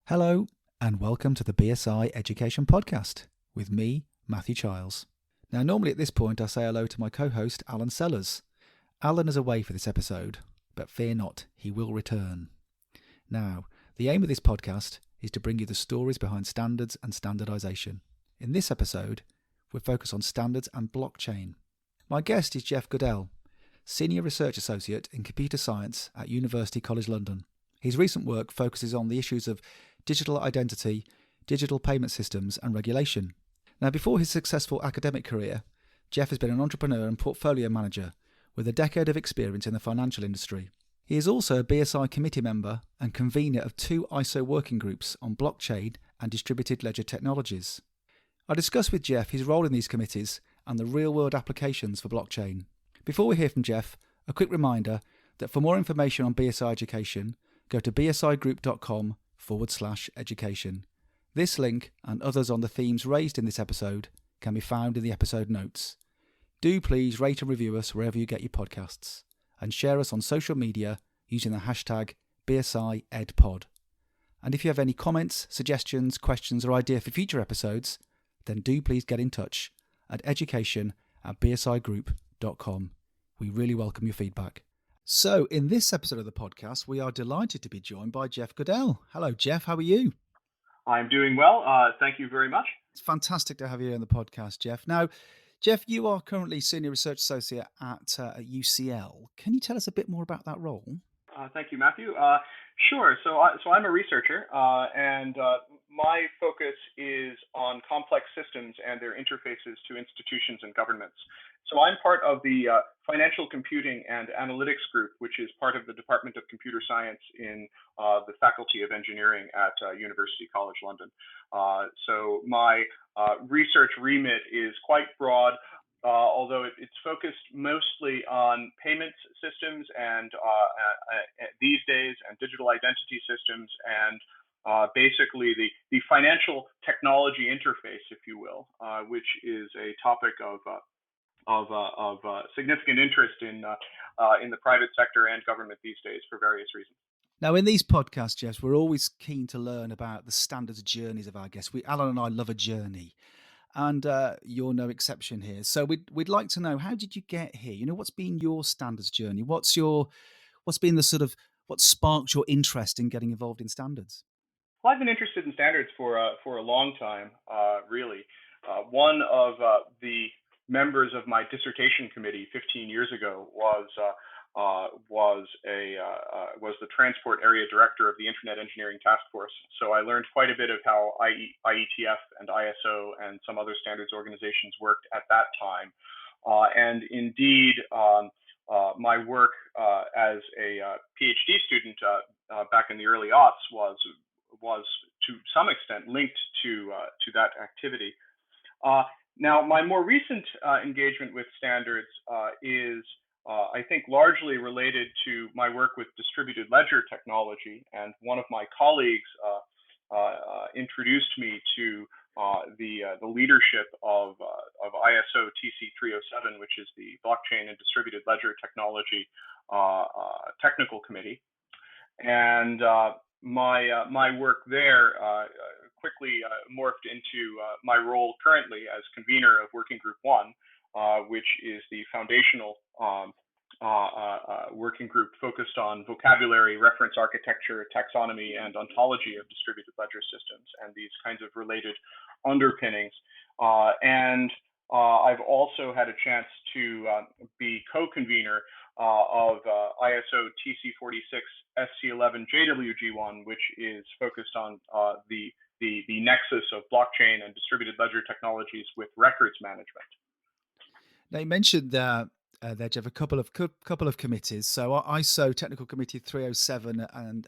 Hello, and welcome to the BSI Education Podcast with me, Matthew Childs. Now, normally at this point, I say hello to my co-host, Alan Sellers. Alan is away for this episode, but fear not, he will return. Now, the aim of this podcast is to bring you the stories behind standards and standardisation. In this episode, we'll focus on standards and blockchain. My guest is Geoff Goodell, Senior Research Associate in Computer Science at University College London. His recent work focuses on the issues of digital identity, digital payment systems and regulation. Now, before his successful academic career, Geoff has been an entrepreneur and portfolio manager with a decade of experience in the financial industry. He is also a BSI committee member and convener of 2 ISO working groups on blockchain and distributed ledger technologies. I discuss with Geoff his role in these committees and the real-world applications for blockchain. Before we hear from Geoff, a quick reminder that for more information on BSI education, go to bsigroup.com/education. This link and others on the themes raised in this episode can be found in the episode notes. Do please rate and review us wherever you get your podcasts and share us on social media using the hashtag BSIEdPod. And if you have any comments, suggestions, questions or ideas for future episodes, then do please get in touch at education@bsigroup.com. We really welcome your feedback. So, in this episode of the podcast, we are delighted to be joined by Geoff Goodell. Hello, Geoff. How are you? I'm doing well. Thank you very much. It's fantastic to have you on the podcast, Geoff. Now, Geoff, you are currently Senior Research Associate at UCL. Can you tell us a bit more about that role? Thank you, Matthew. Sure. So I'm a researcher, and my focus is on complex systems and their interfaces to institutions and governments. So I'm part of the Financial Computing and Analytics Group, which is part of the Department of Computer Science in the Faculty of Engineering at University College London. So my research remit is quite broad, although it's focused mostly on payments systems and these days and digital identity systems and basically the financial technology interface, if you will, which is a topic of significant interest in the private sector and government these days for various reasons. Now, in these podcasts, Geoff, we're always keen to learn about the standards journeys of our guests. Alan and I love a journey, and you're no exception here. So we'd like to know, how did you get here? You know, what's been your standards journey? What's been the what sparked your interest in getting involved in standards? Well, I've been interested in standards for a long time, really. One of the members of my dissertation committee 15 years ago was the transport area director of the Internet Engineering Task Force. So I learned quite a bit of how IETF and ISO and some other standards organizations worked at that time. And indeed, my work as a PhD student back in the early aughts was to some extent linked to that activity. Now, my more recent engagement with standards is, I think, largely related to my work with distributed ledger technology. And one of my colleagues introduced me to the leadership of ISO TC 307, which is the Blockchain and Distributed Ledger Technology Technical Committee. And my work there quickly morphed into my role currently as convener of Working Group 1, which is the foundational working group focused on vocabulary, reference architecture, taxonomy, and ontology of distributed ledger systems and these kinds of related underpinnings. And I've also had a chance to be co-convener of ISO TC 46 SC11 JWG1, which is focused on the nexus of blockchain and distributed ledger technologies with records management. Now, you mentioned there, Geoff, a couple of committees. So ISO Technical Committee 307 and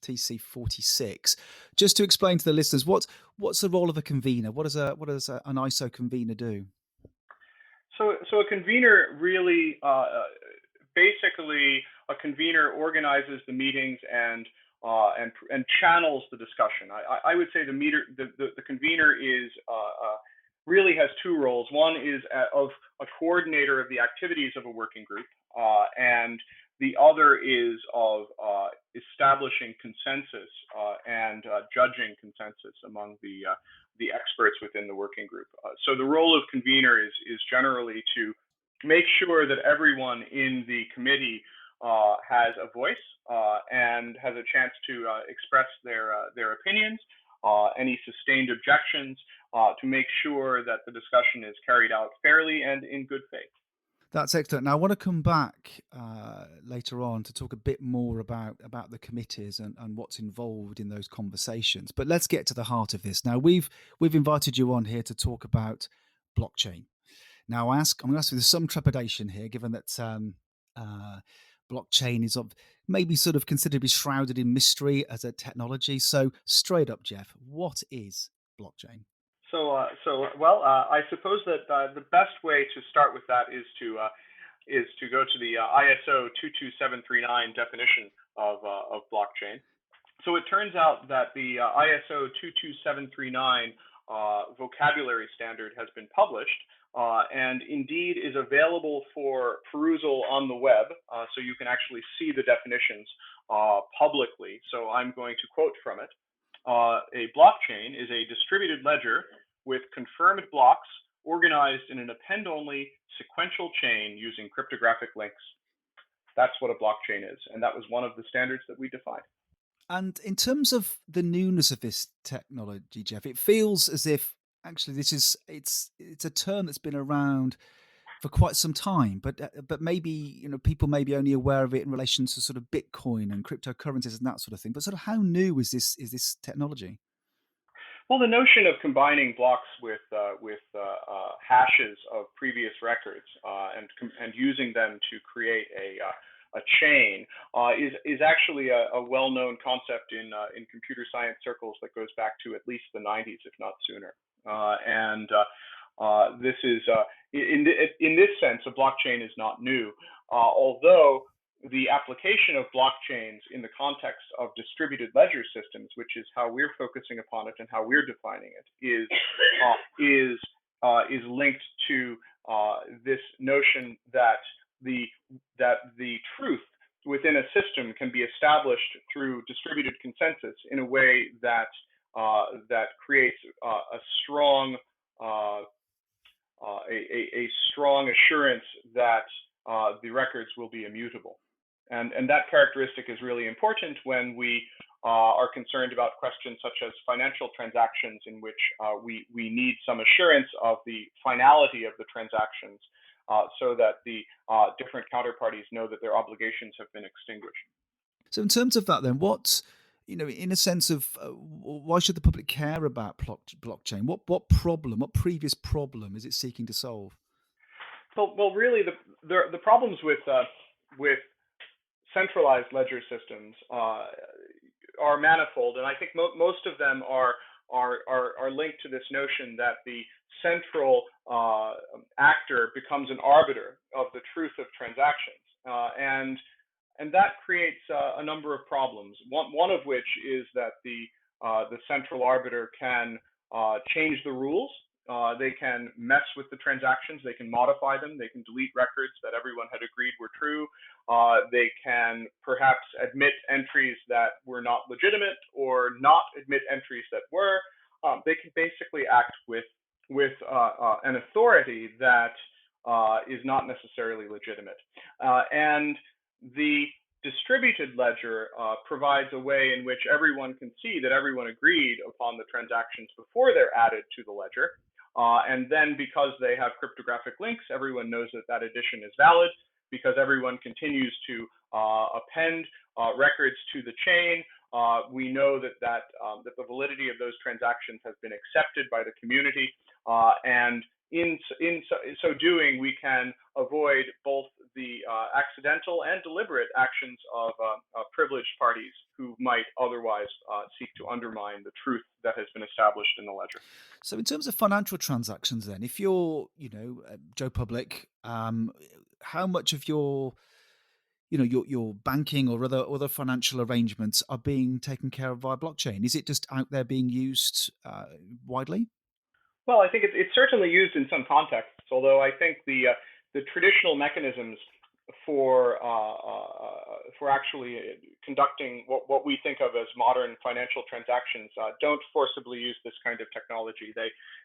TC 46. Just to explain to the listeners, what's the role of a convener? What does an ISO convener do? So a convener really, basically, a convener organizes the meetings and channels the discussion. I would say the convener is really has 2 roles. One is of a coordinator of the activities of a working group, and The other is of establishing consensus and judging consensus among the experts within the working group. So the role of convener is generally to make sure that everyone in the committee has a voice and has a chance to express their opinions, any sustained objections, to make sure that the discussion is carried out fairly and in good faith. That's excellent. Now, I want to come back later on to talk a bit more about the committees and what's involved in those conversations. But let's get to the heart of this. Now, we've invited you on here to talk about blockchain. Now, I'm going to ask you with some trepidation here, given that blockchain is maybe sort of considered to be shrouded in mystery as a technology. So, straight up, Geoff, what is blockchain? I suppose that the best way to start with that is to go to the ISO 22739 definition of blockchain. So it turns out that the ISO 22739 vocabulary standard has been published and indeed is available for perusal on the web. So you can actually see the definitions publicly. So I'm going to quote from it. A blockchain is a distributed ledger with confirmed blocks organized in an append-only sequential chain using cryptographic links. That's what a blockchain is, and that was one of the standards that we defined. And in terms of the newness of this technology, Geoff, it feels as if actually it's a term that's been around for quite some time, but maybe people may be only aware of it in relation to sort of Bitcoin and cryptocurrencies and that sort of thing. But sort of how new is this technology? Well, the notion of combining blocks with hashes of previous records and using them to create a chain is actually a well-known concept in computer science circles that goes back to at least the 90s, if not sooner. This is in this sense, a blockchain is not new, although the application of blockchains in the context of distributed ledger systems, which is how we're focusing upon it and how we're defining it, is linked to this notion that the truth within a system can be established through distributed consensus in a way that creates a strong assurance that the records will be immutable. And that characteristic is really important when we are concerned about questions such as financial transactions, in which we need some assurance of the finality of the transactions so that the different counterparties know that their obligations have been extinguished. So in terms of that then, in a sense of why should the public care about blockchain? What previous problem is it seeking to solve? Well, really, the problems with centralized ledger systems are manifold, and I think most of them are linked to this notion that the central actor becomes an arbiter of the truth of transactions, and that creates a number of problems. One of which is that the central arbiter can change the rules. They can mess with the transactions, they can modify them, they can delete records that everyone had agreed were true. They can perhaps admit entries that were not legitimate or not admit entries that were. They can basically act with an authority that is not necessarily legitimate. And the distributed ledger provides a way in which everyone can see that everyone agreed upon the transactions before they're added to the ledger. And then because they have cryptographic links, everyone knows that that addition is valid because everyone continues to append records to the chain. We know that the validity of those transactions has been accepted by the community, and in so doing, we can avoid both the accidental and deliberate actions of privileged parties who might otherwise seek to undermine the truth that has been established in the ledger. So, in terms of financial transactions, then, if you're, Joe Public, how much of your banking or other financial arrangements are being taken care of via blockchain? Is it just out there being used widely? Well, I think it's certainly used in some contexts, although I think the traditional mechanisms for actually conducting what we think of as modern financial transactions don't forcibly use this kind of technology.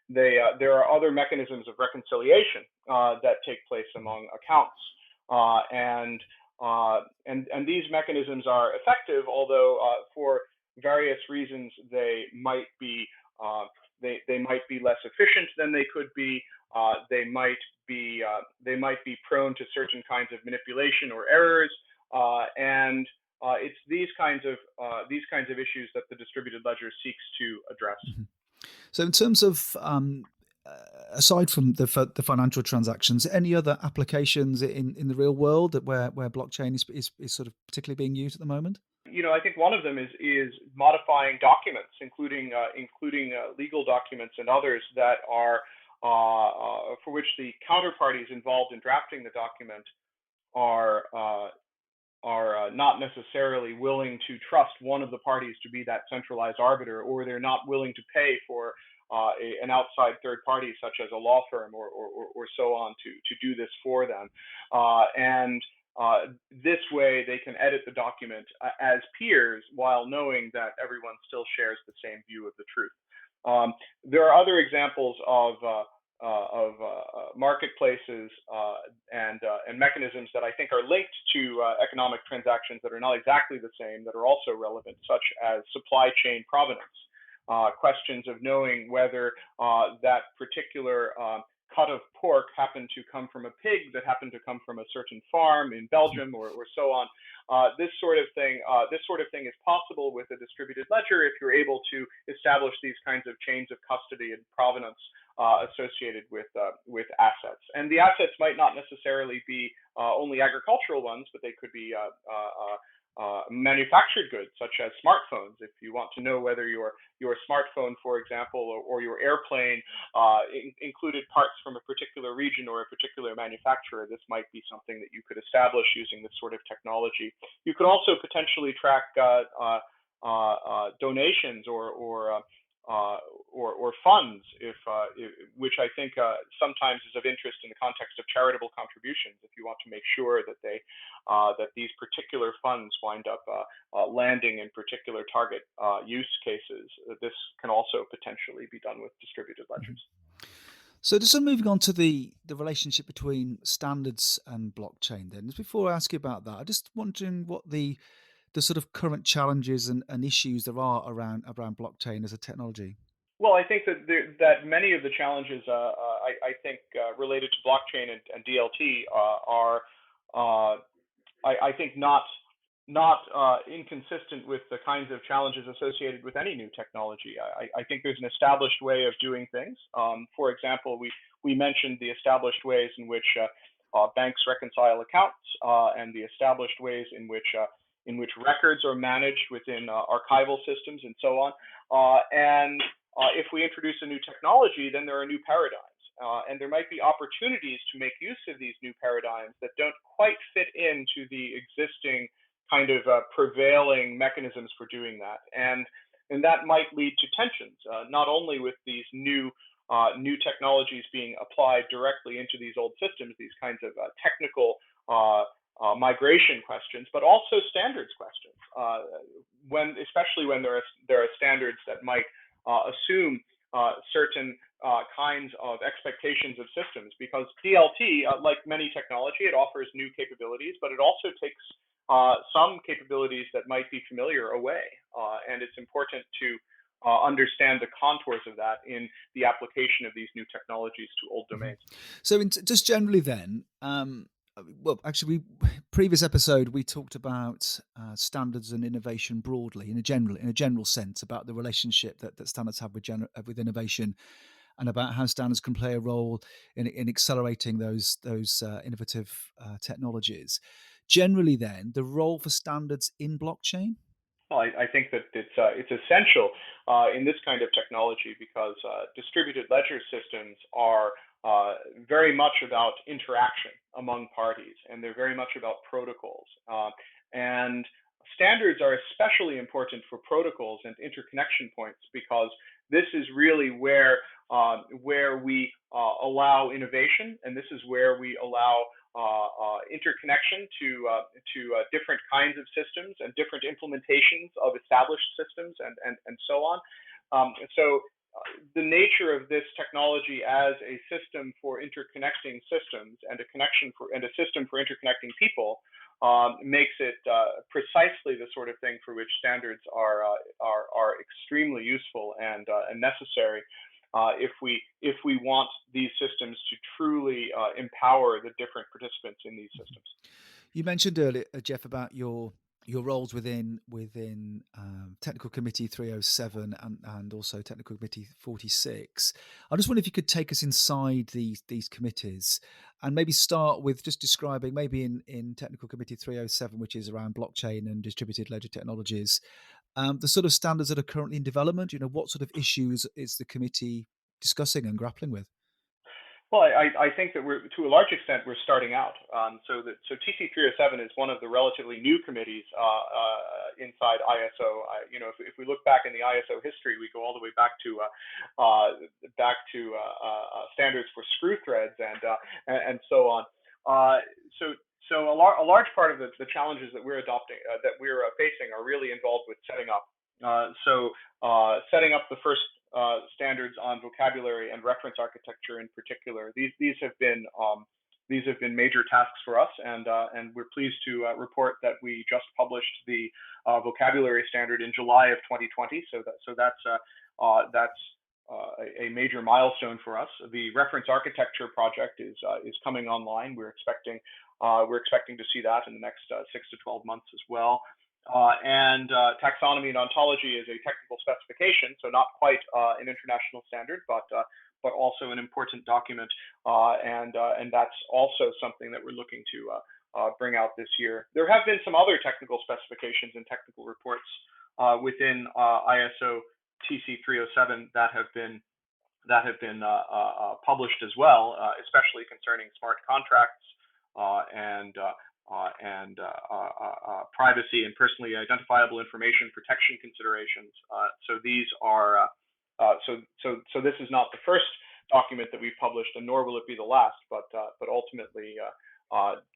There are other mechanisms of reconciliation that take place among accounts, and these mechanisms are effective, although for various reasons they might be less efficient than they could be. They might be prone to certain kinds of manipulation or errors, and it's these kinds of issues that the distributed ledger seeks to address. Mm-hmm. So, in terms of aside from the financial transactions, any other applications in the real world that where blockchain is sort of particularly being used at the moment? I think one of them is modifying documents, including legal documents and others that are for which the counterparties involved in drafting the document are not necessarily willing to trust one of the parties to be that centralized arbiter, or they're not willing to pay for an outside third party, such as a law firm or so on, to do this for them. And this way, they can edit the document as peers while knowing that everyone still shares the same view of the truth. There are other examples of marketplaces and mechanisms that I think are linked to economic transactions that are not exactly the same, that are also relevant, such as supply chain provenance. Questions of knowing whether that particular cut of pork happened to come from a pig that happened to come from a certain farm in Belgium or so on. This sort of thing is possible with a distributed ledger if you're able to establish these kinds of chains of custody and provenance associated with assets. And the assets might not necessarily be only agricultural ones, but they could be manufactured goods, such as smartphones. If you want to know whether your smartphone, for example, or your airplane included parts from a particular region or a particular manufacturer, this might be something that you could establish using this sort of technology. You could also potentially track donations or funds, which I think sometimes is of interest in the context of charitable contributions. If you want to make sure that that these particular funds wind up landing in particular target use cases, this can also potentially be done with distributed ledgers. So just moving on to the relationship between standards and blockchain then. Just before I ask you about that, I'm just wondering what the sort of current challenges and issues there are around blockchain as a technology. Well, I think that many of the challenges I think related to blockchain and DLT are I think not inconsistent with the kinds of challenges associated with any new technology. I think there's an established way of doing things. For example, we mentioned the established ways in which banks reconcile accounts and the established ways in which records are managed within archival systems and so on. And if we introduce a new technology, then there are new paradigms. And there might be opportunities to make use of these new paradigms that don't quite fit into the existing kind of prevailing mechanisms for doing that. And that might lead to tensions, not only with these new technologies being applied directly into these old systems, these kinds of technical migration questions, but also standards questions, especially when there are standards that might assume certain kinds of expectations of systems, because DLT, like many technology, it offers new capabilities, but it also takes some capabilities that might be familiar away, and it's important to understand the contours of that in the application of these new technologies to old domains. So, just generally, then, well, actually, previous episode we talked about standards and innovation broadly, in a general sense, about the relationship that standards have with innovation, and about how standards can play a role in accelerating those innovative technologies. Generally, then, the role for standards in blockchain. Well, I think that it's essential in this kind of technology, because distributed ledger systems are very much about interaction among parties, and they're very much about protocols. And standards are especially important for protocols and interconnection points, because this is really where we allow innovation, and this is where we allow interconnection to different kinds of systems and different implementations of established systems and so on. So the nature of this technology as a system for interconnecting systems and a system for interconnecting people makes it precisely the sort of thing for which standards are extremely useful and necessary if we want these systems to truly empower the different participants in these systems. You mentioned earlier, Geoff, about your roles within Technical Committee 307 and also Technical Committee 46. I just wonder if you could take us inside these committees and maybe start with just describing maybe in Technical Committee 307, which is around blockchain and distributed ledger technologies, the sort of standards that are currently in development. What sort of issues is the committee discussing and grappling with? Well, I think that to a large extent, we're starting out. So TC 307 is one of the relatively new committees inside ISO. If we look back in the ISO history, we go all the way back to standards for screw threads and so on. So a large part of the challenges that we're facing are really involved with setting up. Setting up the first standards on vocabulary and reference architecture in particular. These have been major tasks for us, and we're pleased to report that we just published the vocabulary standard in July of 2020. So that's a major milestone for us. The reference architecture project is coming online. We're expecting to see that in the next 6 to 12 months as well. And taxonomy and ontology is a technical specification, so not quite an international standard, but also an important document, and that's also something that we're looking to bring out this year. There have been some other technical specifications and technical reports within ISO TC 307 that have been published as well, especially concerning smart contracts and privacy and personally identifiable information protection considerations. So these are so this is not the first document that we've published, and nor will it be the last. But ultimately,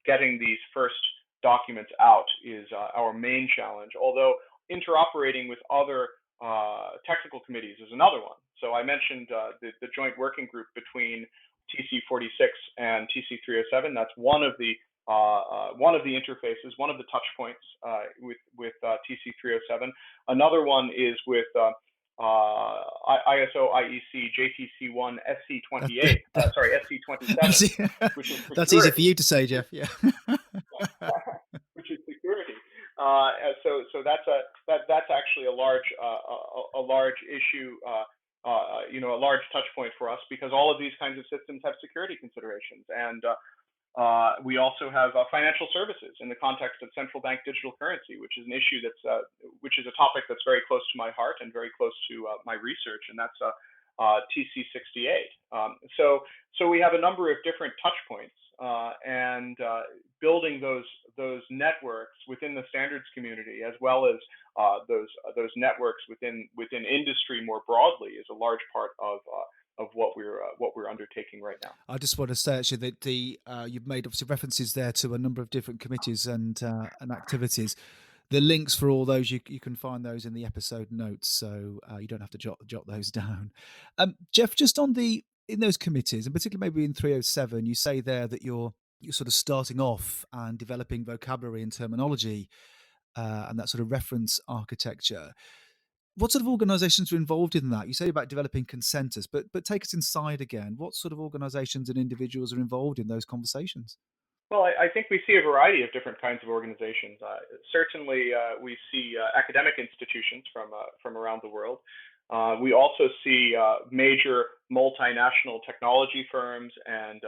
getting these first documents out is our main challenge. Although interoperating with other technical committees is another one. So I mentioned the joint working group between TC 46 and TC 307. That's one of the interfaces, one of the touch points with TC 307. Another one is with ISO IEC JTC1 SC28, SC27, which is that's easy for you to say, Geoff. Yeah. Which is security. So that's actually a large issue. A large touch point for us, because all of these kinds of systems have security considerations, and we also have financial services in the context of central bank digital currency, which is an issue which is a topic that's very close to my heart and very close to my research, and that's TC 68. So we have a number of different touch points, and building those networks within the standards community, as well as those networks within industry more broadly, is a large part of what we're undertaking right now. I just want to say actually that you've made obviously references there to a number of different committees and activities. The links for all those you can find those in the episode notes, so you don't have to jot those down. Geoff, just in those committees, and particularly maybe in 307, you say there that you're sort of starting off and developing vocabulary and terminology and that sort of reference architecture. What sort of organisations are involved in that? You say about developing consensus, but take us inside again. What sort of organisations and individuals are involved in those conversations? Well, I think we see a variety of different kinds of organizations. Certainly, we see academic institutions from around the world. We also see major multinational technology firms and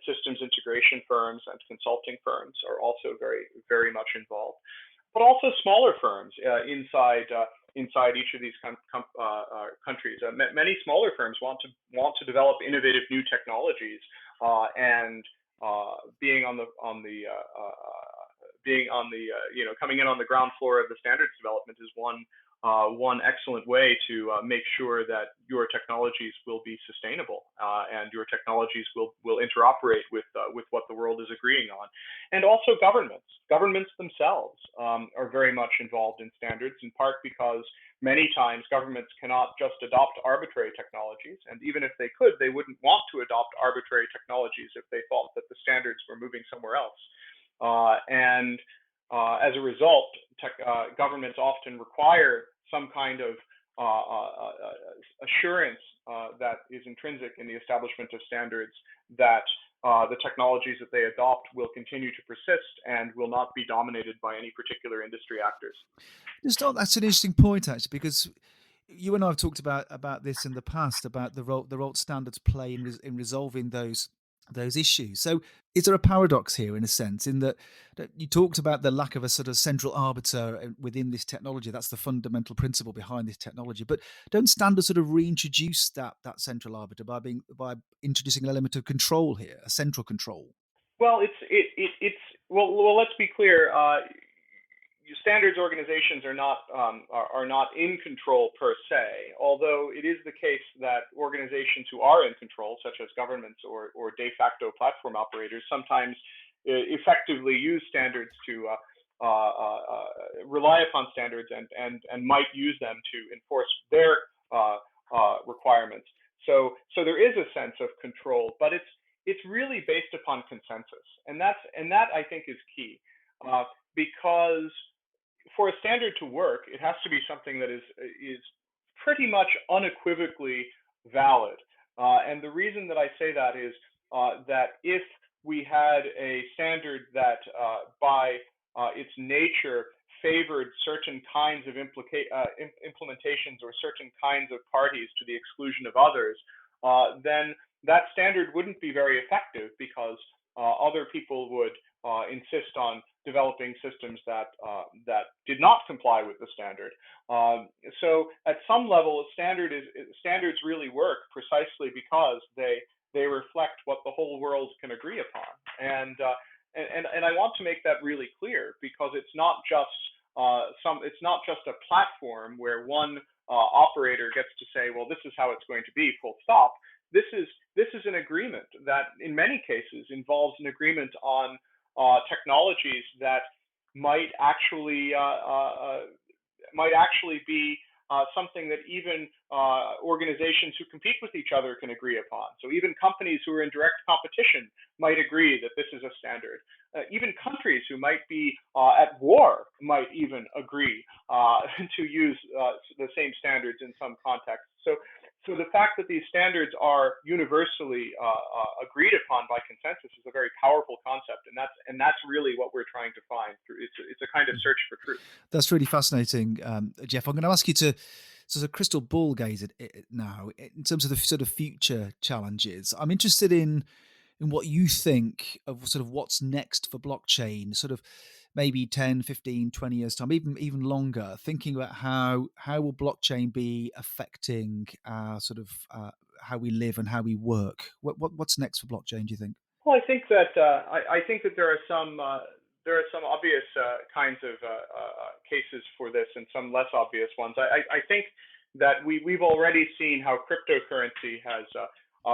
systems integration firms and consulting firms are also very, very much involved. But also smaller firms inside each of these countries. Many smaller firms want to develop innovative new technologies, and coming in on the ground floor of the standards development is one one excellent way to make sure that your technologies will be sustainable and your technologies will interoperate with what the world is agreeing on. And also governments. Governments themselves are very much involved in standards, in part because many times governments cannot just adopt arbitrary technologies. And even if they could, they wouldn't want to adopt arbitrary technologies if they thought that the standards were moving somewhere else. And as a result, governments often require some kind of assurance that is intrinsic in the establishment of standards that the technologies that they adopt will continue to persist and will not be dominated by any particular industry actors. That's an interesting point, actually, because you and I have talked about this in the past, about the role standards play in resolving those issues. So, is there a paradox here, in a sense, in that you talked about the lack of a sort of central arbiter within this technology? That's the fundamental principle behind this technology. But don't standards sort of reintroduce that central arbiter by introducing an element of control here, a central control? Well, well. Let's be clear. Standards organizations are not in control per se, although it is the case that organizations who are in control, such as governments or de facto platform operators, sometimes effectively use standards to rely upon standards and might use them to enforce their requirements. So there is a sense of control, but it's really based upon consensus, and that I think is key, because for a standard to work, it has to be something that is pretty much unequivocally valid. And the reason that I say that is that if we had a standard that, by its nature, favored certain kinds of implementations or certain kinds of parties to the exclusion of others, then that standard wouldn't be very effective, because other people would insist on developing systems that did not comply with the standard. So at some level, standards really work precisely because they reflect what the whole world can agree upon. And I want to make that really clear, because it's not just a platform where one operator gets to say, well, this is how it's going to be, full stop. This is an agreement that in many cases involves an agreement on technologies that might actually be something that even organizations who compete with each other can agree upon. So even companies who are in direct competition might agree that this is a standard. Even countries who might be at war might even agree to use the same standards in some contexts. So the fact that these standards are universally agreed upon by consensus is a very powerful concept, and that's really what we're trying to find. It's a kind of search for truth. That's really fascinating, Geoff. I'm going to ask you to sort of crystal ball gaze it now in terms of the sort of future challenges. I'm interested in what you think of sort of what's next for blockchain, sort of maybe 10, 15, 20 years time, even longer, thinking about how will blockchain be affecting our sort of how we live and how we work. What's next for blockchain, do you think? Well, I think that there are some obvious kinds of cases for this, and some less obvious ones. I think that we've already seen how cryptocurrency has,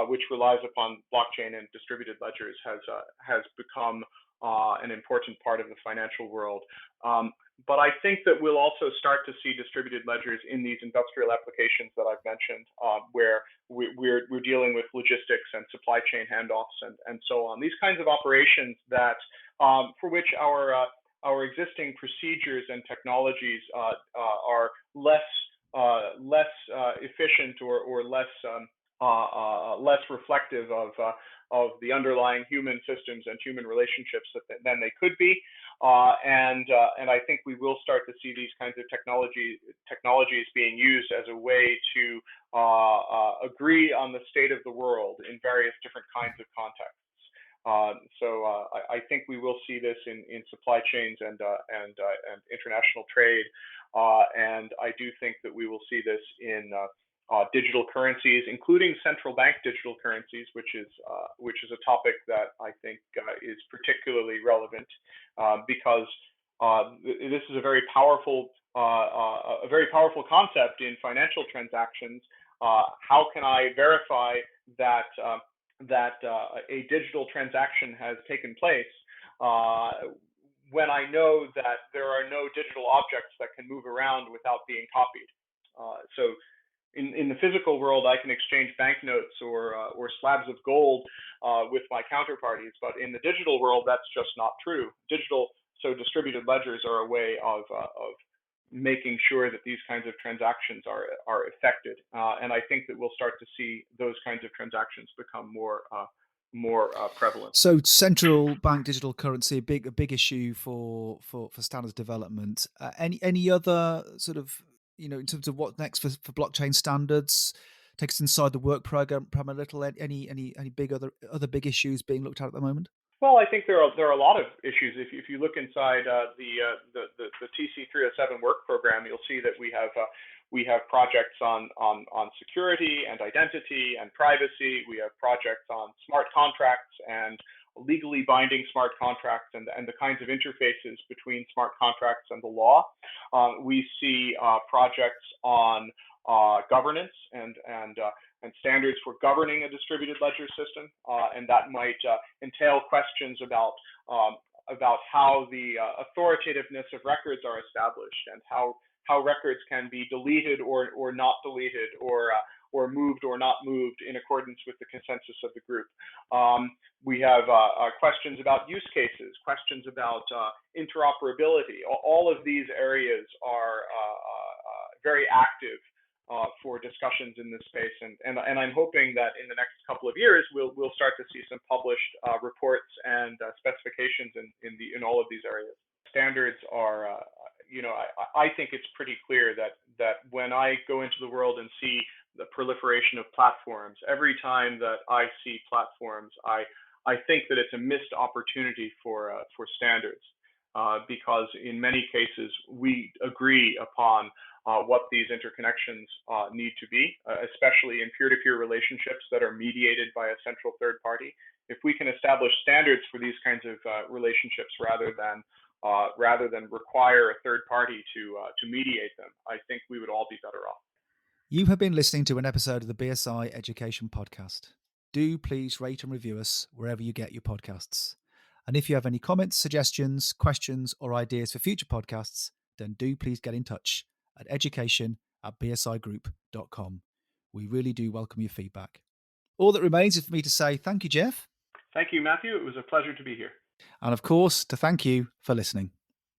which relies upon blockchain and distributed ledgers, has become an important part of the financial world. But I think that we'll also start to see distributed ledgers in these industrial applications that I've mentioned, where we're dealing with logistics and supply chain handoffs and so on. These kinds of operations that for which our existing procedures and technologies are less efficient or less reflective of the underlying human systems and human relationships than they could be. And I think we will start to see these kinds of technologies being used as a way to agree on the state of the world in various different kinds of contexts. So I think we will see this in supply chains and international trade, and I do think that we will see this in digital currencies, including central bank digital currencies, which is a topic that I think is particularly relevant because this is a very powerful a very powerful concept in financial transactions. How can I verify that a digital transaction has taken place when I know that there are no digital objects that can move around without being copied? So in the physical world, I can exchange banknotes or slabs of gold with my counterparties, but in the digital world, that's just not true. So distributed ledgers are a way of making sure that these kinds of transactions are effected, and I think that we'll start to see those kinds of transactions become more prevalent. So central bank digital currency, a big issue for standards development. Any other sort of, in terms of what next for blockchain standards? Take us inside the work program a little. Any big other big issues being looked at the moment? Well, I think there are a lot of issues. If you look inside the TC 307 work program, you'll see that we have projects on security and identity and privacy. We have projects on smart contracts and legally binding smart contracts and the kinds of interfaces between smart contracts and the law. We see projects on governance and standards for governing a distributed ledger system, and that might entail questions about how the authoritativeness of records are established and how records can be deleted or not deleted or moved or not moved in accordance with the consensus of the group. We have questions about use cases, questions about interoperability. All of these areas are very active for discussions in this space, and I'm hoping that in the next couple of years we'll start to see some published reports and specifications in all of these areas. Standards are, I think it's pretty clear that when I go into the world and see the proliferation of platforms, every time that I see platforms, I think that it's a missed opportunity for standards, because in many cases we agree upon what these interconnections need to be, especially in peer-to-peer relationships that are mediated by a central third party. If we can establish standards for these kinds of relationships rather than require a third party to mediate them, I think we would all be better off. You have been listening to an episode of the BSI Education Podcast. Do please rate and review us wherever you get your podcasts. And if you have any comments, suggestions, questions, or ideas for future podcasts, then do please get in touch at education@bsigroup.com. We really do welcome your feedback. All that remains is for me to say thank you, Geoff. Thank you, Matthew. It was a pleasure to be here. And of course, to thank you for listening.